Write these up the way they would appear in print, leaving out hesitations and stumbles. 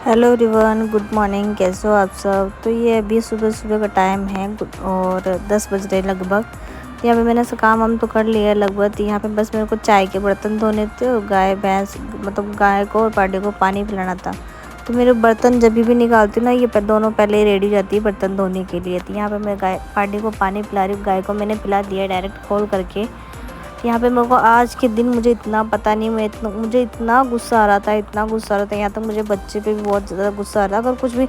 Hello everyone, good morning. कैसे हो आप सब? तो ये अभी सुबह सुबह का टाइम है और 10 बज रहे लगभग। यहाँ पे मैंने सब काम वाम तो कर लिया है लगभग। यहाँ पे बस मेरे को चाय के बर्तन धोने थे और गाय भैंस मतलब गाय को और पार्टी को पानी पिलाना था। तो मेरे बर्तन जब भी निकालती हूँ ना, ये दोनों पहले ही रेडी हो जाती है बर्तन धोने के लिए। तो यहाँ पे मैं गाय पार्टी को पानी पिला रही हूँ। गाय को मैंने पिला दिया डायरेक्ट खोल करके। यहाँ पे मेरे को आज के दिन मुझे इतना पता नहीं, मुझे इतना गुस्सा आ रहा था, इतना गुस्सा आ रहा था। यहाँ तक मुझे बच्चे पे भी बहुत ज़्यादा गुस्सा आ रहा था। अगर कुछ भी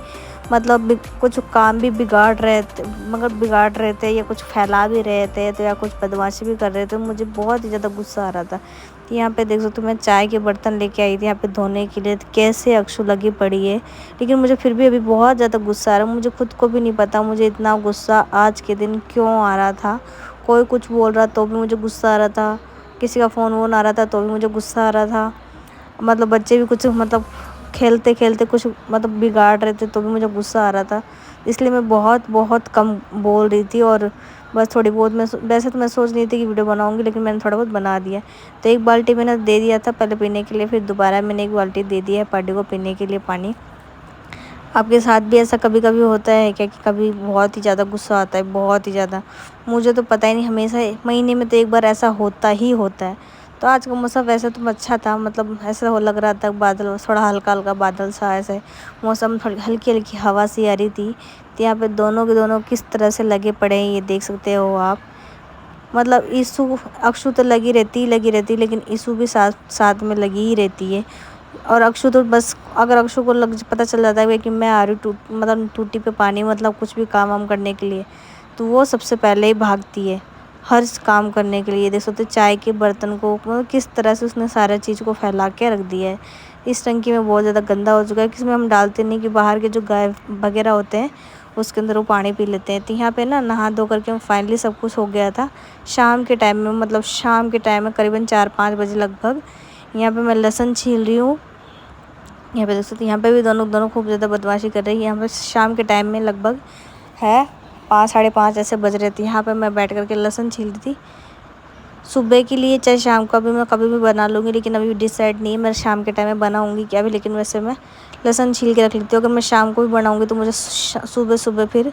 मतलब कुछ काम भी बिगाड़ रहे थे या कुछ फैला भी रहे थे तो या कुछ बदमाशी भी कर रहे थे, मुझे बहुत ही ज़्यादा गुस्सा आ रहा था। तो यहाँ पे देख सकते हो मैं चाय के बर्तन लेके आई थी यहाँ पे धोने के लिए। तो कैसे अक्षु लगी पड़ी है, लेकिन मुझे फिर भी अभी बहुत ज़्यादा गुस्सा आ रहा है। मुझे खुद को भी नहीं पता मुझे इतना गुस्सा आज के दिन क्यों आ रहा था। कोई कुछ बोल रहा तो भी मुझे गुस्सा आ रहा था, किसी का फ़ोन वोन आ रहा था तो भी मुझे गुस्सा आ रहा था। मतलब बच्चे भी कुछ मतलब खेलते खेलते कुछ मतलब बिगाड़ रहे थे तो भी मुझे गुस्सा आ रहा था। इसलिए मैं बहुत बहुत कम बोल रही थी और बस थोड़ी बहुत वैसे तो मैं सोच रही थी कि वीडियो बनाऊंगी, लेकिन मैंने थोड़ा बहुत बना दिया। तो एक बाल्टी मैंने दे दिया था पहले पीने के लिए, फिर दोबारा मैंने एक बाल्टी दे दिया है पार्टी को पीने के लिए पानी। आपके साथ भी ऐसा कभी कभी होता है क्या कि कभी बहुत ही ज़्यादा गुस्सा आता है, बहुत ही ज़्यादा? मुझे तो पता ही नहीं, हमेशा महीने में तो एक बार ऐसा होता ही होता है। तो आज का मौसम वैसे तो अच्छा था, मतलब ऐसा हो लग रहा था बादल थोड़ा हल्का हल्का बादल सा, ऐसे मौसम थोड़ी हल्की हल्की हवा सी आ रही थी। तो यहाँ पे दोनों के दोनों किस तरह से लगे पड़े हैं ये देख सकते हो आप। मतलब ईशु अक्षु तो लगी रहती, लेकिन ईशु भी साथ साथ में लगी ही रहती है। और अक्षु तो बस अगर अक्षु को पता चल जाता है कि मैं आ रही मतलब टूटी पे पानी मतलब कुछ भी काम वाम करने के लिए, तो वो सबसे पहले ही भागती है हर काम करने के लिए। देख सकते चाय के बर्तन को मतलब किस तरह से उसने सारा चीज़ को फैला के रख दिया है। इस टंकी में बहुत ज़्यादा गंदा हो चुका है, किसमें हम डालते नहीं कि बाहर के जो गाय वगैरह होते हैं उसके अंदर वो पानी पी लेते हैं। तो यहाँ पे ना नहा धो करके हम फाइनली सब कुछ हो गया था शाम के टाइम में, मतलब शाम के टाइम में करीबन 4-5 बजे लगभग। यहाँ पे मैं लहसुन छील रही हूँ। यहाँ पे देख सकते यहाँ पे भी दोनों दोनों खूब ज़्यादा बदमाशी कर रही है। यहाँ पे शाम के टाइम में लगभग है 5-5:30 ऐसे बज रहे थे। यहाँ पे मैं बैठ करके लहसुन छील रही थी सुबह के लिए, चाहे शाम का भी मैं कभी भी बना लूँगी, लेकिन अभी डिसाइड नहीं है मैं शाम के टाइम में बनाऊँगी क्या भी। लेकिन वैसे मैं लहसुन छील के रख लेती हूँ। अगर मैं शाम को भी बनाऊँगी तो मुझे सुबह सुबह फिर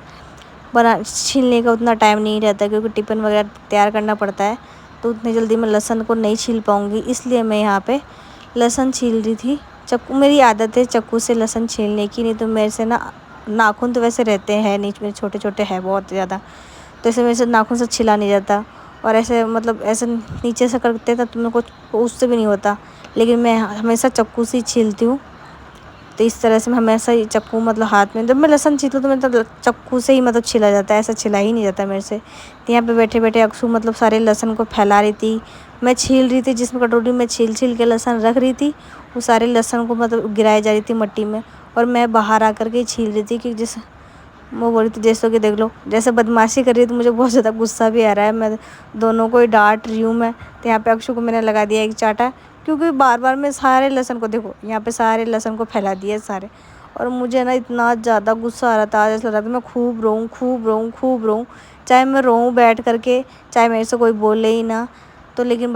छीलने का उतना टाइम नहीं रहता, क्योंकि टिफ़िन वगैरह तैयार करना पड़ता है। तो उतनी जल्दी मैं लहसुन को नहीं छील पाऊँगी, इसलिए मैं यहाँ पे लहसुन छील रही थी। चाकू, मेरी आदत है चाकू से लहसुन छीलने की, नहीं तो मेरे से ना नाखून तो वैसे रहते हैं नीचे में, छोटे छोटे हैं बहुत ज़्यादा, तो ऐसे मेरे से नाखून से छिला नहीं जाता। और ऐसे मतलब ऐसे नीचे से करते था तो मेरे को उससे भी नहीं होता, लेकिन मैं हमेशा चाकू से ही छीलती हूँ। तो इस तरह से मैं हमेशा ही चाकू मतलब हाथ में जब मैं लहसुन छीलूँ तो मतलब चाकू से ही मतलब छिला जाता है, ऐसा छिला ही नहीं जाता मेरे से। तो यहाँ पे बैठे बैठे अक्षु मतलब सारे लहसुन को फैला रही थी, मैं छील रही थी। जिसमें कटोरी में छील छील के लहसुन रख रही थी, वो सारे लहसुन को मतलब गिराई जा रही थी मिट्टी में, और मैं बाहर आकर के छील रही थी। कि जिस वो बोल रही थी जैसे कि देख लो जैसे बदमाशी कर रही है, तो मुझे बहुत ज़्यादा गुस्सा भी आ रहा है। मैं दोनों को ही डांट रही हूँ मैं। तो यहाँ पे अक्षु को मैंने लगा दिया एक चाटा, क्योंकि बार बार मैं सारे लहसुन को देखो यहाँ पे सारे लहसुन को फैला दिया सारे। और मुझे ना इतना ज़्यादा गुस्सा आ रहा था, ऐसा लग रहा था मैं खूब रोऊँ खूब रोऊँ खूब रोऊँ, चाहे मैं रोऊँ बैठ करके, चाहे मेरे से कोई बोले ही ना। तो लेकिन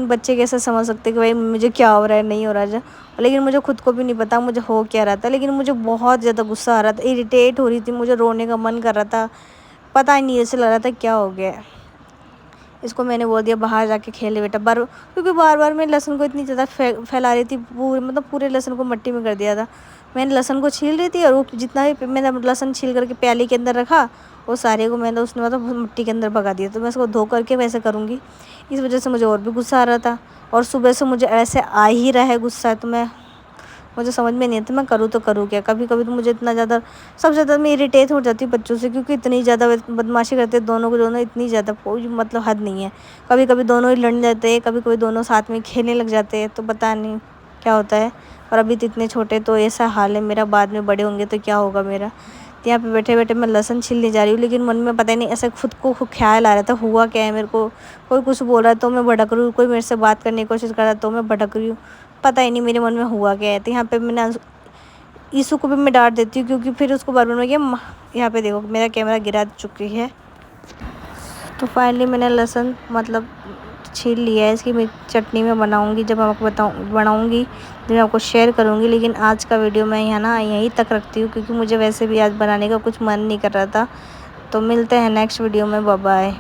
बच्चे कैसे समझ सकते कि भाई मुझे क्या हो रहा है नहीं हो रहा है। लेकिन मुझे खुद को भी नहीं पता मुझे हो क्या रहा था, लेकिन मुझे बहुत ज़्यादा गुस्सा आ रहा था, इरिटेट हो रही थी, मुझे रोने का मन कर रहा था। पता ही नहीं ऐसे लग रहा था क्या हो गया है। इसको मैंने बोल दिया बाहर जाके खेले बेटा, क्योंकि बार बार मैं लहसुन को इतनी ज़्यादा फैला रही थी, पूरे लहसुन को मिट्टी में कर दिया था। मैंने लहसुन को छील रही थी और वो जितना भी मैंने लहसुन छील करके प्याली के अंदर रखा, वो सारे को मैंने उसने मतलब मिट्टी के अंदर भगा दिया। तो मैं इसको धो करके वैसे करूँगी, इस वजह से मुझे और भी गुस्सा आ रहा था। और सुबह से मुझे ऐसे आ ही रहा है गुस्सा, तो मुझे समझ में नहीं आता मैं करूँ तो करूँ क्या। कभी कभी तो मुझे इतना ज़्यादा सबसे ज़्यादा मैं इरिटेट हो जाती हूँ बच्चों से, क्योंकि इतनी ज़्यादा बदमाशी करते हैं दोनों को दोनों, इतनी ज़्यादा कोई मतलब हद नहीं है। कभी कभी दोनों ही लड़ जाते हैं, कभी कभी दोनों साथ में खेलने लग जाते हैं, तो पता नहीं क्या होता है। और अभी तो इतने छोटे, तो ऐसा हाल है मेरा, बाद में बड़े होंगे तो क्या होगा मेरा। तो यहाँ पे बैठे बैठे मैं लहसुन छीलने जा रही हूँ, लेकिन मन में पता ही नहीं ऐसे खुद को ख्याल आ रहा था हुआ क्या है मेरे को। कोई कुछ बोल रहा है तो मैं भड़क रही हूँ, कोई मेरे से बात करने की कोशिश कर रहा है तो मैं भड़क रही हूँ। पता ही नहीं मेरे मन में हुआ क्या है। तो यहाँ पे मैंने ईशु को भी मैं डांट देती हूँ, क्योंकि फिर उसको बार बार मैं यहाँ पे देखो मेरा कैमरा गिरा चुकी है। तो फाइनली मैंने लहसुन मतलब छील लिया है, इसकी मैं चटनी में बनाऊंगी, जब मैं आपको बनाऊंगी तो मैं आपको शेयर करूंगी। लेकिन आज का वीडियो मैं यहीं तक रखती हूँ, क्योंकि मुझे वैसे भी आज बनाने का कुछ मन नहीं कर रहा था। तो मिलते हैं नेक्स्ट वीडियो में, बाय बाय।